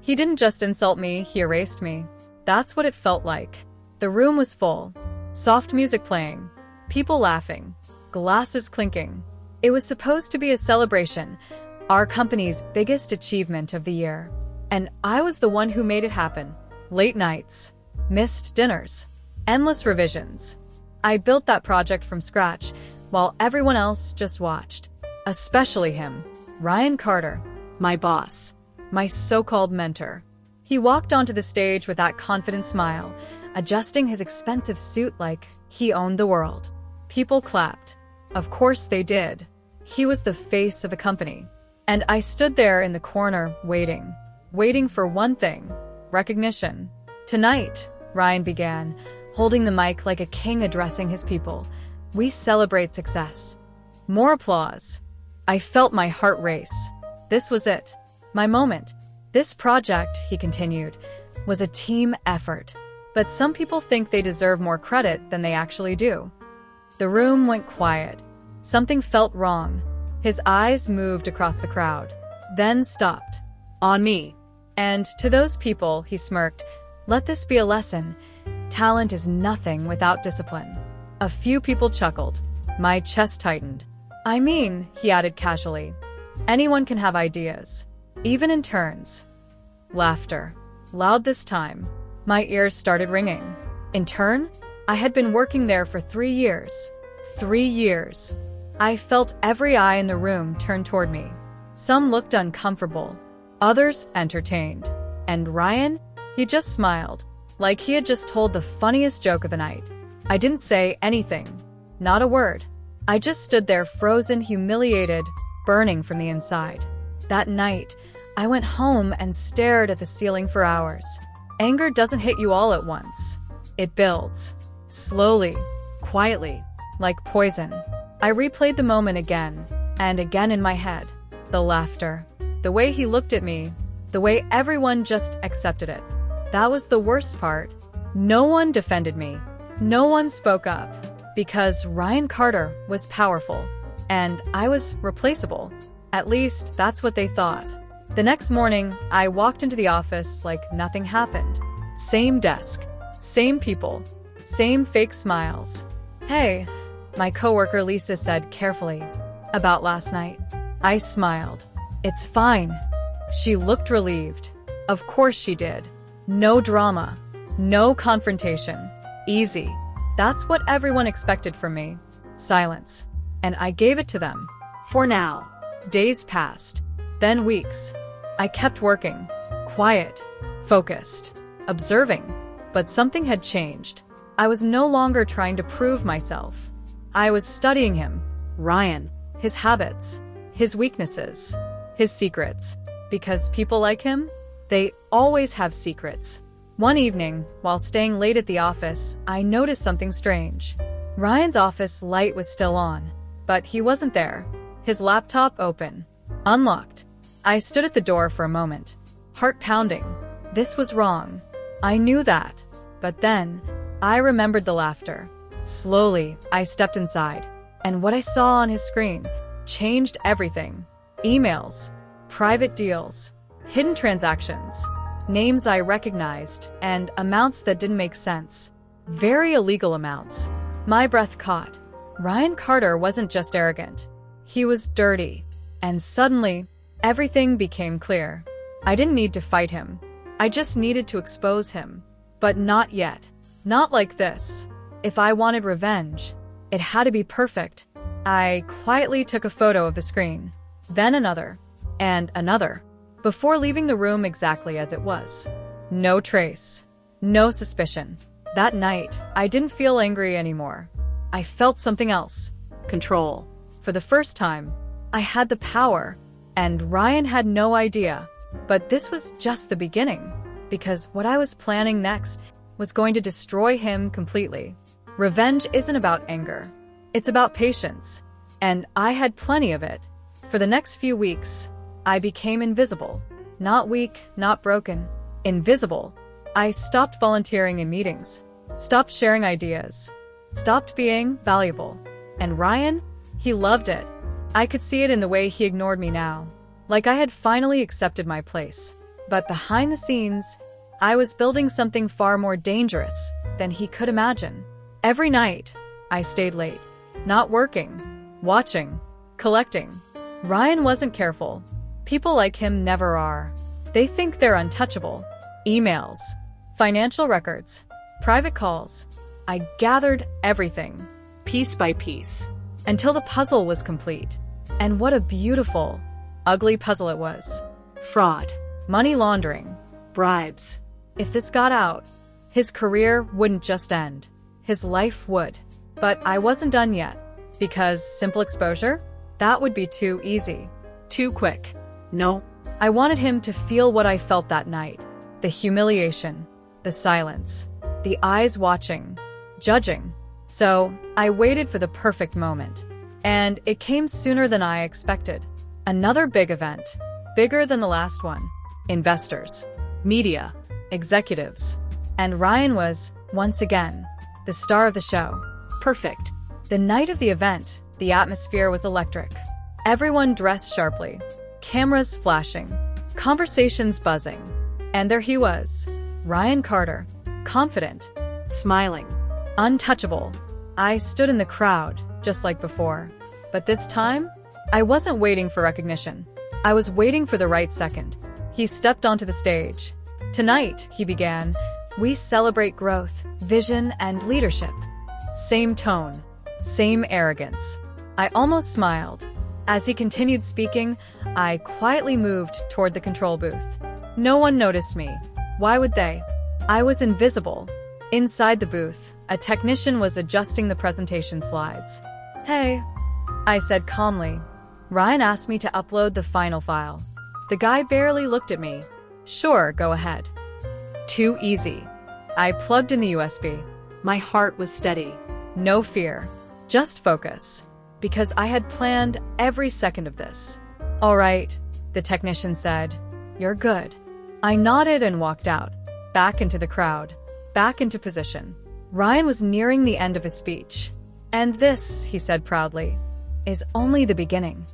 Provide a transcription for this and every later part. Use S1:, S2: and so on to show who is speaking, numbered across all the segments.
S1: He didn't just insult me, he erased me. That's what it felt like. The room was full. Soft music playing. People laughing. Glasses clinking. It was supposed to be a celebration, our company's biggest achievement of the year. And I was the one who made it happen. Late nights. Missed dinners. Endless revisions. I built that project from scratch, while everyone else just watched. Especially him. Ryan Carter. My boss. My so-called mentor. He walked onto the stage with that confident smile, adjusting his expensive suit like he owned the world. People clapped. Of course they did. He was the face of a company. And I stood there in the corner, waiting for one thing: recognition. Tonight, Ryan began, holding the mic like a king addressing his people. We celebrate success. More applause. I felt my heart race. This was it. My moment. This project, he continued, was a team effort. But some people think they deserve more credit than they actually do. The room went quiet. Something felt wrong. His eyes moved across the crowd, then stopped. On me. And to those people, he smirked, let this be a lesson. Talent is nothing without discipline. A few people chuckled. My chest tightened. I mean, he added casually, anyone can have ideas. Even interns. Laughter. Loud this time. My ears started ringing. Intern? I had been working there for 3 years. 3 years. I felt every eye in the room turn toward me. Some looked uncomfortable. Others entertained. And Ryan? He just smiled, like he had just told the funniest joke of the night. I didn't say anything. Not a word. I just stood there frozen, humiliated, burning from the inside. That night, I went home and stared at the ceiling for hours. Anger doesn't hit you all at once. It builds. Slowly. Quietly. Like poison. I replayed the moment again and again in my head. The laughter. The way he looked at me. The way everyone just accepted it. That was the worst part. No one defended me. No one spoke up. Because Ryan Carter was powerful. And I was replaceable. At least, that's what they thought. The next morning, I walked into the office like nothing happened. Same desk. Same people. Same fake smiles. Hey, my coworker Lisa said carefully. About last night. I smiled. It's fine. She looked relieved. Of course she did. No drama. No confrontation. Easy. That's what everyone expected from me. Silence. And I gave it to them. For now. Days passed. Then weeks. I kept working. Quiet. Focused. Observing. But something had changed. I was no longer trying to prove myself. I was studying him. Ryan. His habits. His weaknesses. His secrets. Because people like him, they always have secrets. One evening, while staying late at the office, I noticed something strange. Ryan's office light was still on, but he wasn't there. His laptop open. Unlocked. I stood at the door for a moment, heart pounding. This was wrong. I knew that. But then, I remembered the laughter. Slowly, I stepped inside, and what I saw on his screen changed everything. Emails, private deals, hidden transactions, names I recognized, and amounts that didn't make sense. Very illegal amounts. My breath caught. Ryan Carter wasn't just arrogant. He was dirty. And suddenly, everything became clear. I didn't need to fight him. I just needed to expose him. But not yet. Not like this. If I wanted revenge, it had to be perfect. I quietly took a photo of the screen. Then another. And another. Before leaving the room exactly as it was. No trace. No suspicion. That night, I didn't feel angry anymore. I felt something else. Control. For the first time, I had the power. And Ryan had no idea. But this was just the beginning. Because what I was planning next was going to destroy him completely. Revenge isn't about anger. It's about patience. And I had plenty of it. For the next few weeks, I became invisible. Not weak, not broken. Invisible. I stopped volunteering in meetings. Stopped sharing ideas. Stopped being valuable. And Ryan? He loved it. I could see it in the way he ignored me now. Like I had finally accepted my place. But behind the scenes, I was building something far more dangerous than he could imagine. Every night, I stayed late, not working, watching, collecting. Ryan wasn't careful. People like him never are. They think they're untouchable. Emails, financial records, private calls. I gathered everything, piece by piece, until the puzzle was complete. And what a beautiful, ugly puzzle it was. Fraud, money laundering, bribes. If this got out, his career wouldn't just end. His life would. But I wasn't done yet, because simple exposure? That would be too easy. Too quick. No. I wanted him to feel what I felt that night. The humiliation, the silence, the eyes watching, judging. So, I waited for the perfect moment. And it came sooner than I expected. Another big event, bigger than the last one. Investors, media, executives. And Ryan was, once again, the star of the show. Perfect. The night of the event, the atmosphere was electric. Everyone dressed sharply, cameras flashing, conversations buzzing. And there he was, Ryan Carter, confident, smiling, untouchable. I stood in the crowd, just like before. But this time, I wasn't waiting for recognition. I was waiting for the right second. He stepped onto the stage. Tonight, he began, we celebrate growth, vision, and leadership. Same tone, same arrogance. I almost smiled. As he continued speaking, I quietly moved toward the control booth. No one noticed me. Why would they? I was invisible. Inside the booth, a technician was adjusting the presentation slides. Hey, I said calmly. Ryan asked me to upload the final file. The guy barely looked at me. Sure, go ahead. Too easy. I plugged in the USB. My heart was steady. No fear, just focus. Because I had planned every second of this. All right, the technician said. You're good. I nodded and walked out, back into the crowd, back into position. Ryan was nearing the end of his speech. And this, he said proudly, is only the beginning.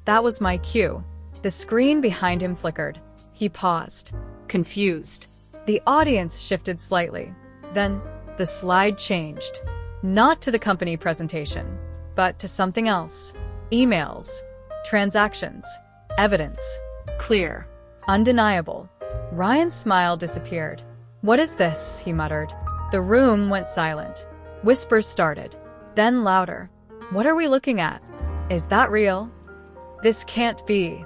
S1: That was my cue. The screen behind him flickered. He paused, confused. The audience shifted slightly. Then, the slide changed. Not to the company presentation, but to something else. Emails, transactions, evidence. Clear, undeniable. Ryan's smile disappeared. What is this? He muttered. The room went silent. Whispers started, then louder. What are we looking at? Is that real? This can't be.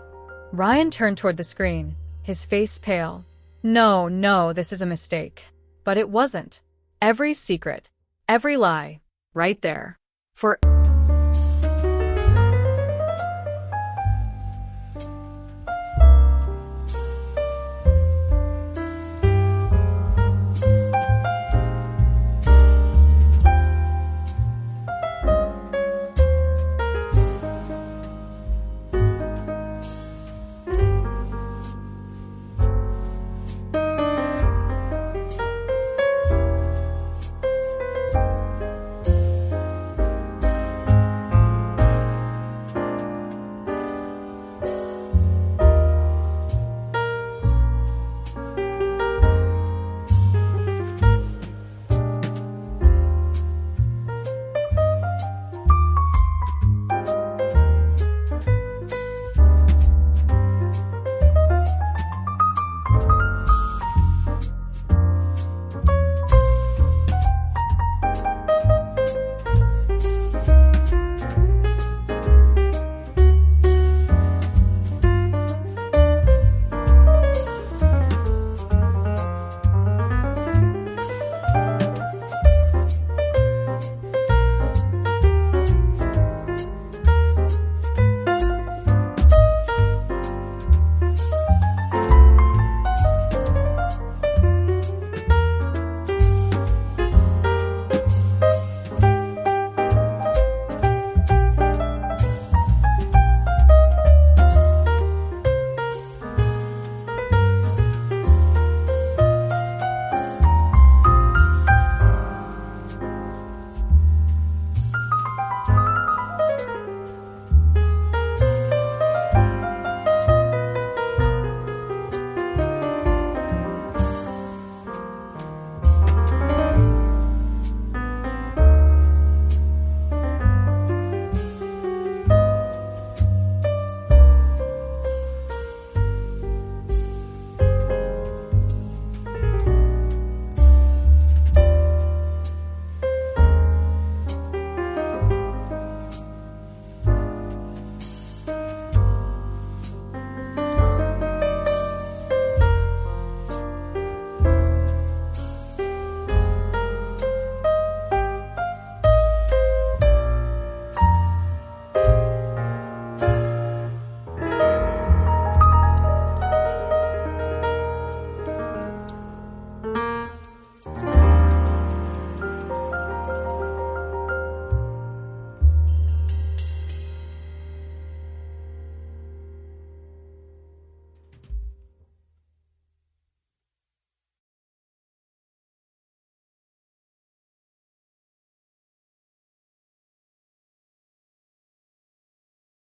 S1: Ryan turned toward the screen, his face pale. No, this is a mistake. But it wasn't. Every secret, every lie, right there. For